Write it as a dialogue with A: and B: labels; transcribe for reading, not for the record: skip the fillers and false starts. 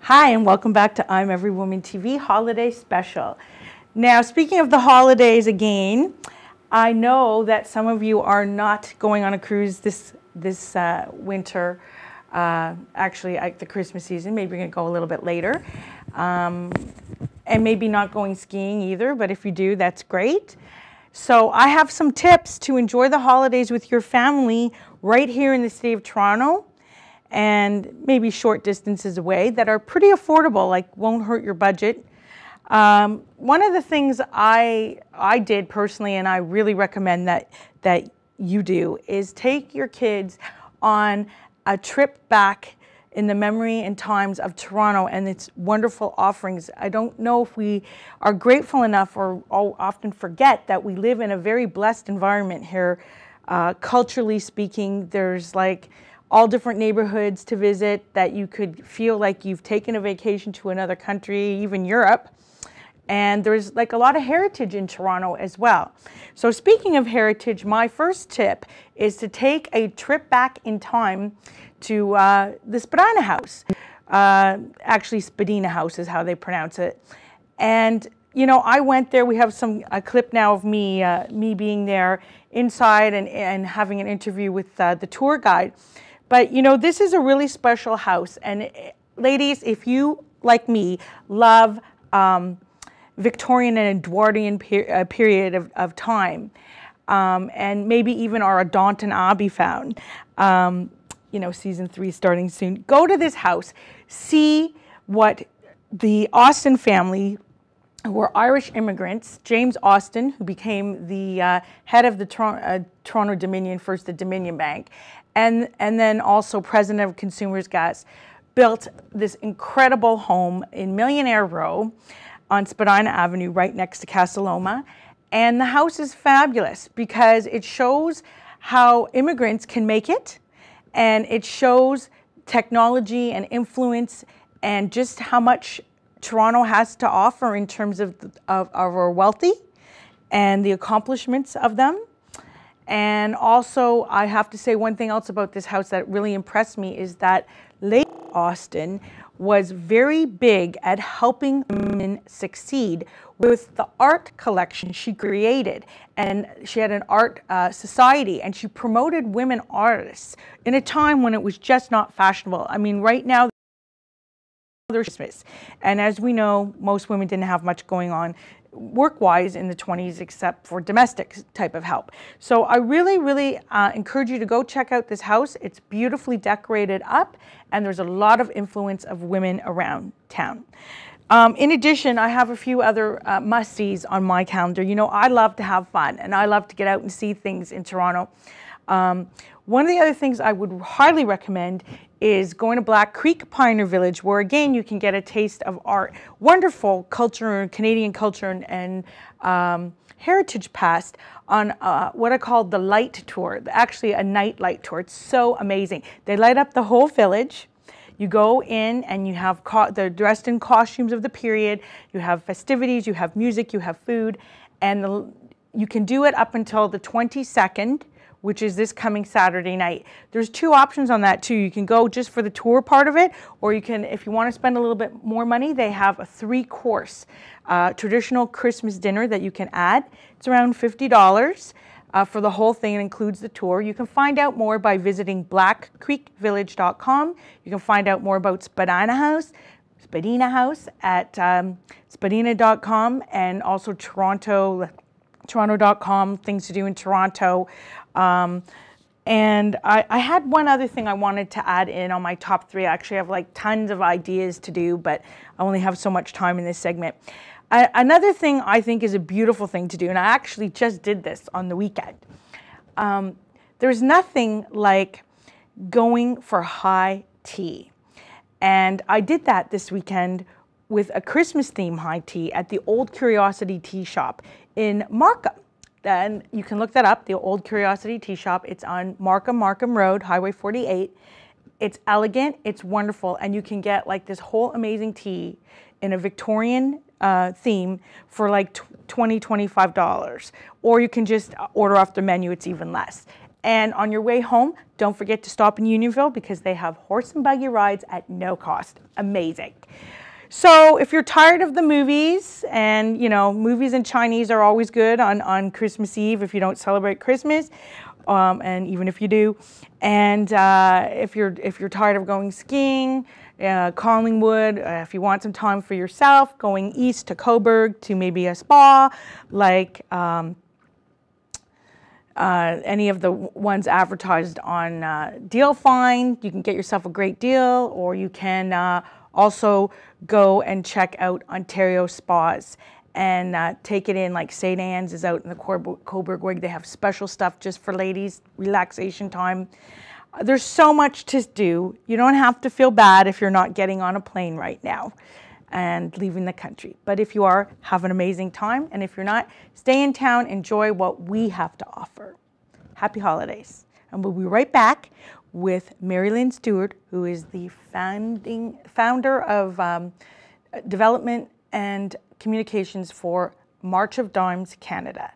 A: Hi, and welcome back to I'm Every Woman TV Holiday Special. Now, speaking of the holidays again, I know that some of you are not going on a cruise this winter. Actually, the Christmas season. Maybe you're going to go a little bit later. And maybe not going skiing either, but if you do, that's great. So I have some tips to enjoy the holidays with your family right here in the city of Toronto, and maybe short distances away that are pretty affordable, like won't hurt your budget. One of the things I did personally, and I really recommend that you do, is take your kids on a trip back in the memory and times of Toronto and its wonderful offerings. I don't know if we are grateful enough or often forget that we live in a very blessed environment here. Culturally speaking, there's like all different neighborhoods to visit that you could feel like you've taken a vacation to another country, even Europe. And there's like a lot of heritage in Toronto as well. So speaking of heritage, my first tip is to take a trip back in time to the Spadina House. Actually, Spadina House is how they pronounce it. And you know, I went there. We have a clip now of me being there inside and having an interview with the tour guide. But you know, this is a really special house. And ladies, if you, like me, love Victorian and Edwardian period of time, and maybe even are a Downton Abbey fan, you know, season 3 starting soon, go to this house, see what the Austin family, who were Irish immigrants, James Austin, who became the head of the Toronto Dominion, first the Dominion Bank, and then also president of Consumers Gas, built this incredible home in Millionaire Row on Spadina Avenue, right next to Casa Loma. And the house is fabulous because it shows how immigrants can make it, and it shows technology and influence and just how much Toronto has to offer in terms of our wealthy and the accomplishments of them. And also, I have to say one thing else about this house that really impressed me is that Lady Austin was very big at helping women succeed with the art collection she created. And she had an art society, and she promoted women artists in a time when it was just not fashionable. I mean, right now, there's Christmas. And as we know, most women didn't have much going on work-wise in the 20s except for domestic type of help. So I really, really encourage you to go check out this house. It's beautifully decorated up, and there's a lot of influence of women around town. In addition, I have a few other must-sees on my calendar. You know, I love to have fun, and I love to get out and see things in Toronto. One of the other things I would highly recommend is going to Black Creek Pioneer Village, where again you can get a taste of art, wonderful culture, Canadian culture and heritage past on what I call the light tour, actually a night light tour. It's so amazing. They light up the whole village. You go in and you have they're dressed in costumes of the period. You have festivities, you have music, you have food, and you can do it up until the 22nd. Which is this coming Saturday night. There's 2 options on that too. You can go just for the tour part of it, or you can, if you want to spend a little bit more money, they have a 3-course traditional Christmas dinner that you can add. It's around $50 for the whole thing. It includes the tour. You can find out more by visiting blackcreekvillage.com. You can find out more about Spadina House at spadina.com, and also Toronto.com, things to do in Toronto. And I had one other thing I wanted to add in on my top 3. I actually have like tons of ideas to do, but I only have so much time in this segment. Another thing I think is a beautiful thing to do, and I actually just did this on the weekend. There's nothing like going for high tea. And I did that this weekend with a Christmas theme high tea at the Old Curiosity Tea Shop in Markham. Then you can look that up, the Old Curiosity Tea Shop. It's on Markham Road, Highway 48. It's elegant, it's wonderful, and you can get like this whole amazing tea in a Victorian theme for like $20, $25. Or you can just order off the menu, it's even less. And on your way home, don't forget to stop in Unionville because they have horse and buggy rides at no cost. Amazing. So if you're tired of the movies, and you know, movies in Chinese are always good on Christmas Eve if you don't celebrate Christmas, and even if you do. And if you're tired of going skiing, Collingwood, if you want some time for yourself, going east to Coburg to maybe a spa, like any of the ones advertised on Deal Find, you can get yourself a great deal, or you can also go and check out Ontario spas and take it in, like St. Anne's is out in the Coburg Wig. They have special stuff just for ladies, relaxation time. There's so much to do. You don't have to feel bad if you're not getting on a plane right now and leaving the country. But if you are, have an amazing time. And if you're not, stay in town, enjoy what we have to offer. Happy holidays. And we'll be right back with Mary Lynn Stewart, who is the founder of Development and Communications for March of Dimes Canada.